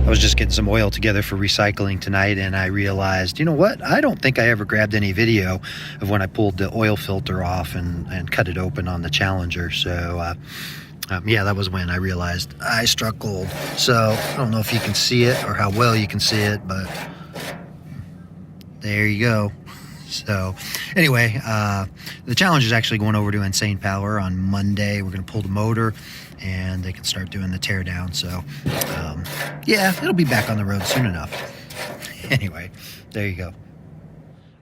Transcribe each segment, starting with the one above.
I was just getting some oil together for recycling tonight, and I realized, you know what? I don't think I ever grabbed any video of when I pulled the oil filter off and cut it open on the Challenger. So, yeah, that was when I realized I struck gold. So, I don't know if you can see it or how well you can see it, but there you go. So, anyway, the Challenger is actually going over to Insane Power on Monday. We're going to pull the motor, and they can start doing the teardown. So, yeah, it'll be back on the road soon enough. Anyway, there you go.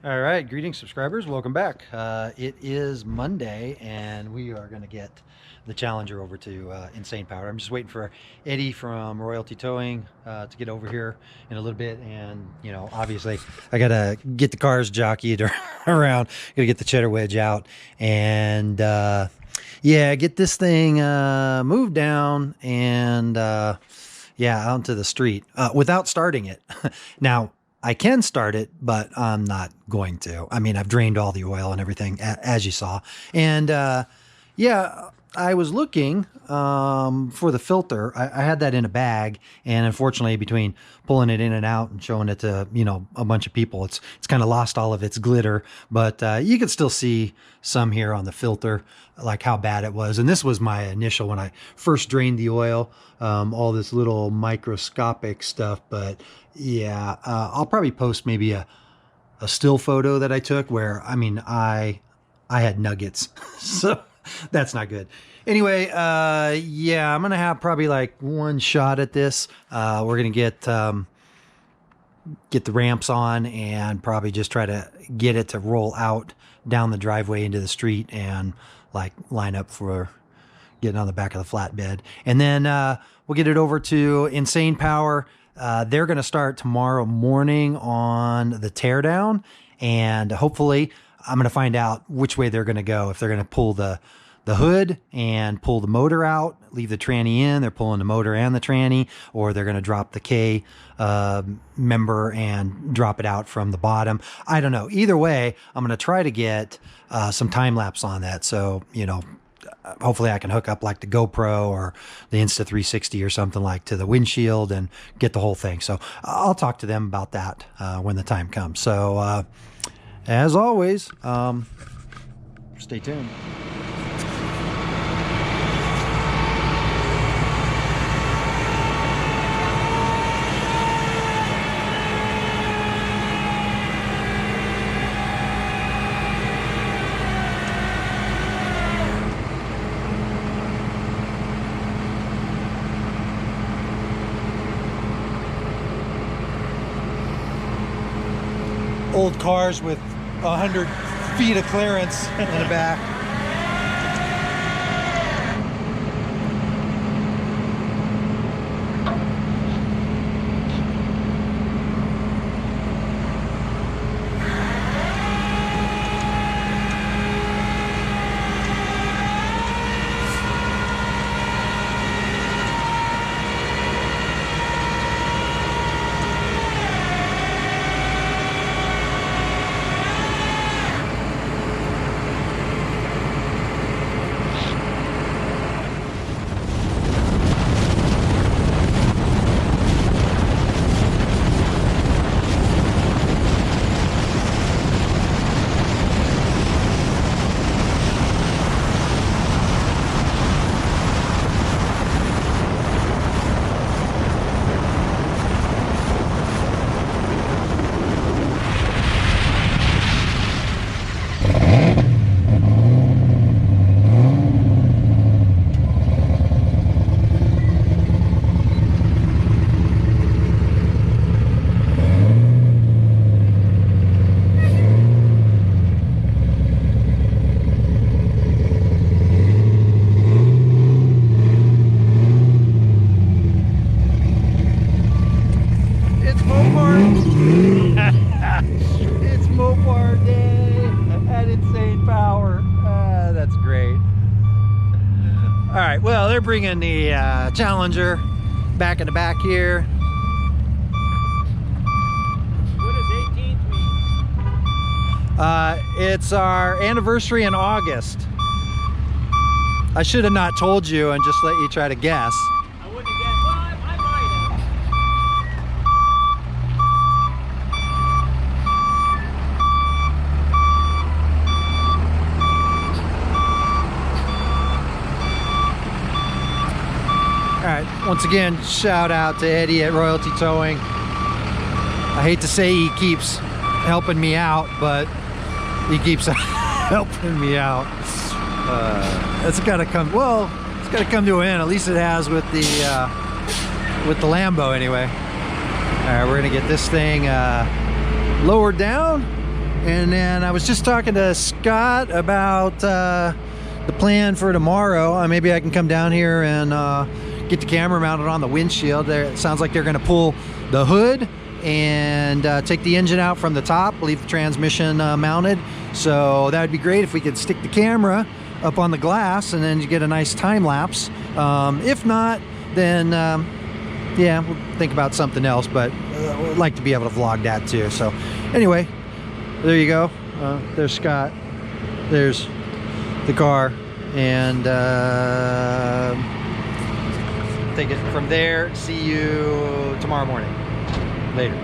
All right, greetings, subscribers. Welcome back. It is Monday, and we are going to get the Challenger over to Insane Power. I'm just waiting for Eddie from Royalty Towing to get over here in a little bit. And, you know, obviously I got to get the cars jockeyed around, got to get the cheddar wedge out, and yeah, get this thing moved down and yeah, out to the street without starting it. Now, I can start it, but I'm not going to. I mean, I've drained all the oil and everything, as you saw. And yeah, I was looking for the filter. I had that in a bag, and unfortunately, between pulling it in and out and showing it to, you know, a bunch of people, it's kind of lost all of its glitter. But you can still see some here on the filter, like how bad it was. And this was my initial when I first drained the oil, all this little microscopic stuff. But yeah, I'll probably post maybe a still photo that I took where, I mean, I had nuggets. So that's not good. Anyway, yeah, I'm going to have probably like one shot at this. We're going to get the ramps on and probably just try to get it to roll out down the driveway into the street and like line up for getting on the back of the flatbed. And then we'll get it over to Insane Power. They're going to start tomorrow morning on the teardown, and hopefully I'm going to find out which way they're going to go. If they're going to pull the hood and pull the motor out, leave the tranny in, they're pulling the motor and the tranny, or they're going to drop the K member and drop it out from the bottom. I don't know. Either way, I'm going to try to get some time lapse on that. So, you know, hopefully I can hook up like the GoPro or the Insta360 or something like to the windshield and get the whole thing. So I'll talk to them about that when the time comes. So as always, stay tuned. Old cars with 100 feet of clearance in the back. All right, well, they're bringing the Challenger back in the back here. What does 18th mean? It's our anniversary in August. I should have not told you and just let you try to guess. I wouldn't have guessed. Well, I might Once again, shout out to Eddie at Royalty Towing. I hate to say he keeps helping me out, but he keeps helping me out. It's got to come. Well, it's got to come to an end. At least it has with the Lambo, anyway. All right, we're gonna get this thing lowered down, and then I was just talking to Scott about the plan for tomorrow. Maybe I can come down here and get the camera mounted on the windshield. There, it sounds like they're gonna pull the hood and take the engine out from the top, leave the transmission mounted. So that would be great if we could stick the camera up on the glass and then you get a nice time lapse. If not, then yeah, we'll think about something else, but I'd like to be able to vlog that too. So anyway, there you go. There's Scott, there's the car, and take it from there. See you tomorrow morning. Later.